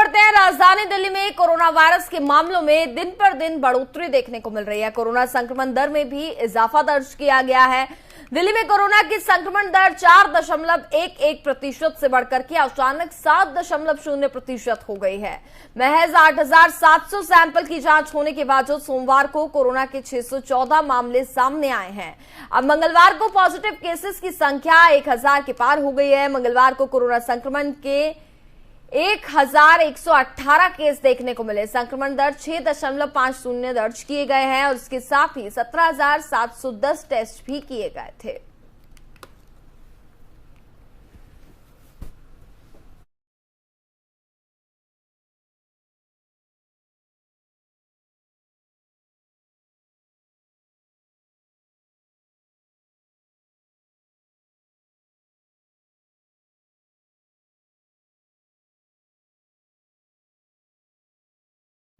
बढ़ते हैं। राजधानी दिल्ली में कोरोना वायरस के मामलों में दिन पर दिन बढ़ोतरी देखने को मिल रही है। कोरोना संक्रमण दर में भी इजाफा दर्ज किया गया है। दिल्ली में कोरोना की संक्रमण दर 4.11% से बढ़कर के अचानक 7.0% हो गई है। महज 8,700 सैंपल की जांच होने के बावजूद सोमवार को कोरोना के 614 मामले सामने आए हैं। अब मंगलवार को पॉजिटिव केसेस की संख्या 1,000 के पार हो गई है। मंगलवार को कोरोना संक्रमण के 1,118 केस देखने को मिले। संक्रमण दर 6.50 दर्ज किए गए हैं और इसके साथ ही 17,710 टेस्ट भी किए गए थे।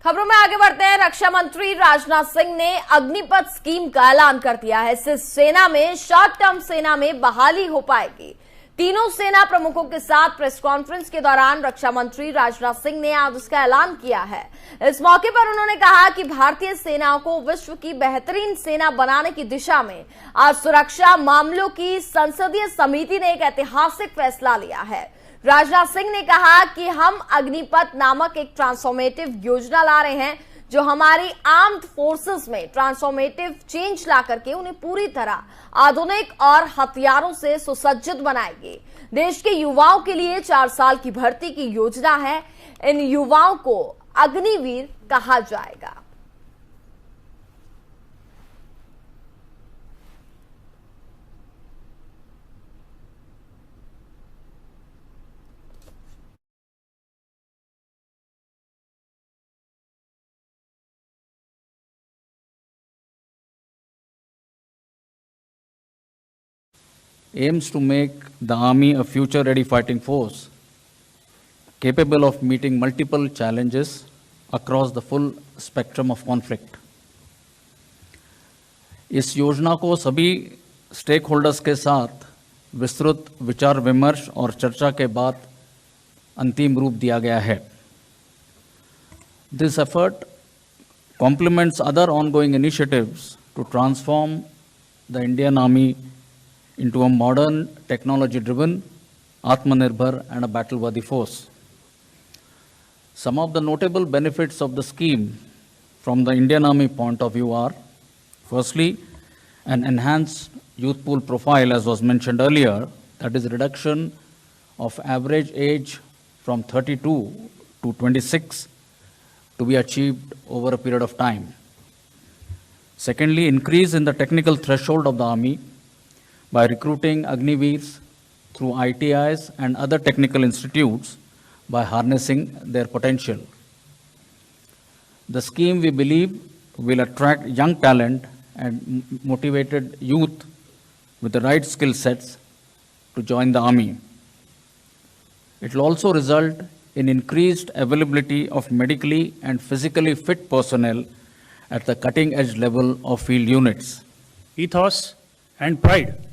खबरों में आगे बढ़ते हैं। रक्षा मंत्री राजनाथ सिंह ने अग्निपथ स्कीम का ऐलान कर दिया है। इससे सेना में शॉर्ट टर्म सेना में बहाली हो पाएगी। तीनों सेना प्रमुखों के साथ प्रेस कॉन्फ्रेंस के दौरान रक्षा मंत्री राजनाथ सिंह ने आज इसका ऐलान किया है। इस मौके पर उन्होंने कहा कि भारतीय सेना को विश्व की बेहतरीन सेना बनाने की दिशा में आज सुरक्षा मामलों की संसदीय समिति ने एक ऐतिहासिक फैसला लिया है। राजनाथ सिंह ने कहा कि हम अग्निपथ नामक एक ट्रांसफॉर्मेटिव योजना ला रहे हैं जो हमारी आर्म्ड फोर्सेस में ट्रांसफॉर्मेटिव चेंज ला करके उन्हें पूरी तरह आधुनिक और हथियारों से सुसज्जित बनाएगी। देश के युवाओं के लिए 4 साल की भर्ती की योजना है। इन युवाओं को अग्निवीर कहा जाएगा। aims to make the Army a future-ready fighting force capable of meeting multiple challenges across the full spectrum of conflict. इस योजना को सभी स्टेक होल्डर्स के साथ विस्तृत विचार विमर्श और चर्चा के बाद अंतिम रूप दिया गया है। This effort complements other ongoing initiatives to transform the Indian Army into a modern, technology-driven, Atmanirbhar and a battle-worthy force. Some of the notable benefits of the scheme from the Indian Army point of view are, firstly, an enhanced youth pool profile, as was mentioned earlier, that is reduction of average age from 32 to 26 to be achieved over a period of time. Secondly, increase in the technical threshold of the Army by recruiting Agniveers through ITIs and other technical institutes by harnessing their potential. The scheme, we believe, will attract young talent and motivated youth with the right skill sets to join the Army. It will also result in increased availability of medically and physically fit personnel at the cutting-edge level of field units. Ethos and pride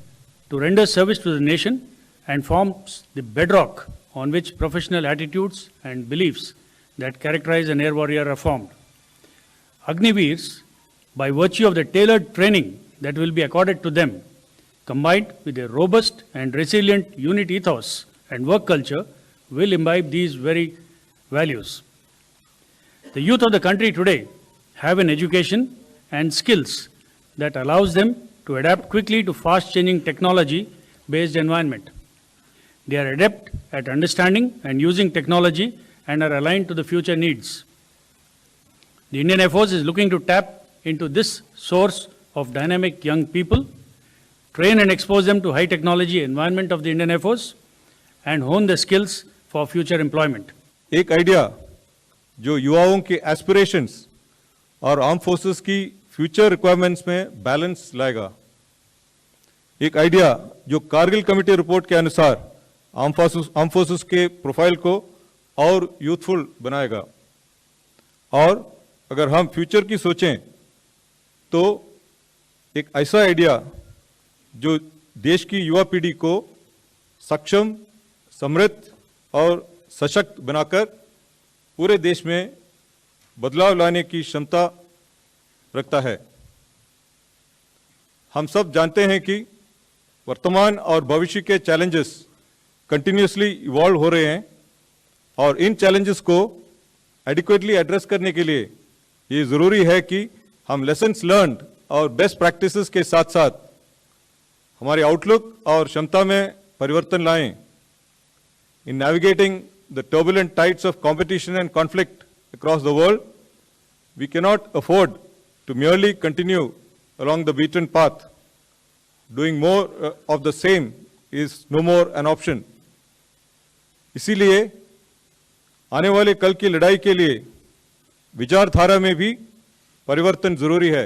to render service to the nation and forms the bedrock on which professional attitudes and beliefs that characterize an air warrior are formed. Agniveers, by virtue of the tailored training that will be accorded to them, combined with a robust and resilient unit ethos and work culture, will imbibe these very values. The youth of the country today have an education and skills that allows them to adapt quickly to fast-changing technology-based environment. They are adept at understanding and using technology and are aligned to the future needs. The Indian Air Force is looking to tap into this source of dynamic young people, train and expose them to high technology environment of the Indian Air Force, and hone their skills for future employment. एक idea जो युवाओं के aspirations और arm forces की future requirements में balance लाएगा। एक idea जो कारगिल कमेटी रिपोर्ट के अनुसार आर्म फोर्सेस के प्रोफाइल को और यूथफुल बनाएगा। और अगर हम फ्यूचर की सोचें तो एक ऐसा आइडिया जो देश की युवा पीढ़ी को सक्षम, समृद्ध और सशक्त बनाकर पूरे देश में बदलाव लाने की क्षमता रखता है। हम सब जानते हैं कि वर्तमान और भविष्य के चैलेंजेस कंटिन्यूसली इवॉल्व हो रहे हैं और इन चैलेंजेस को एडिक्वेटली एड्रेस करने के लिए ये ज़रूरी है कि हम लेसन्स लर्न्ड और बेस्ट प्रैक्टिसेस के साथ साथ हमारे आउटलुक और क्षमता में परिवर्तन लाएं। In navigating the turbulent tides of competition and conflict across the world, we cannot afford to merely continue along the beaten path. Doing more of the same is no more an option. इसीलिए आने वाले कल की लड़ाई के लिए विचारधारा में भी परिवर्तन जरूरी है।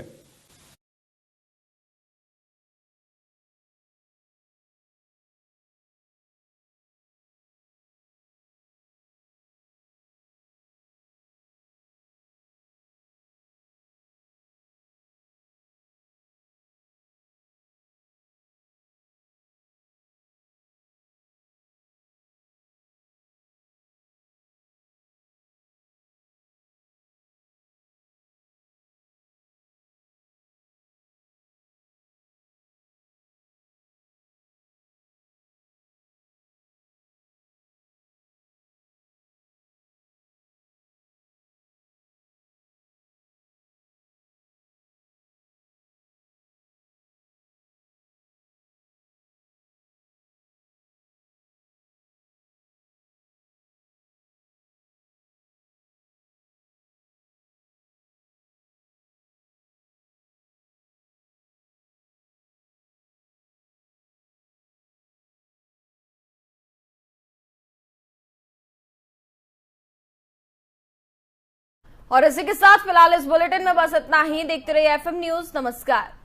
और इसी के साथ फिलहाल इस बुलेटिन में बस इतना ही। देखते रहिए एफएम न्यूज। नमस्कार।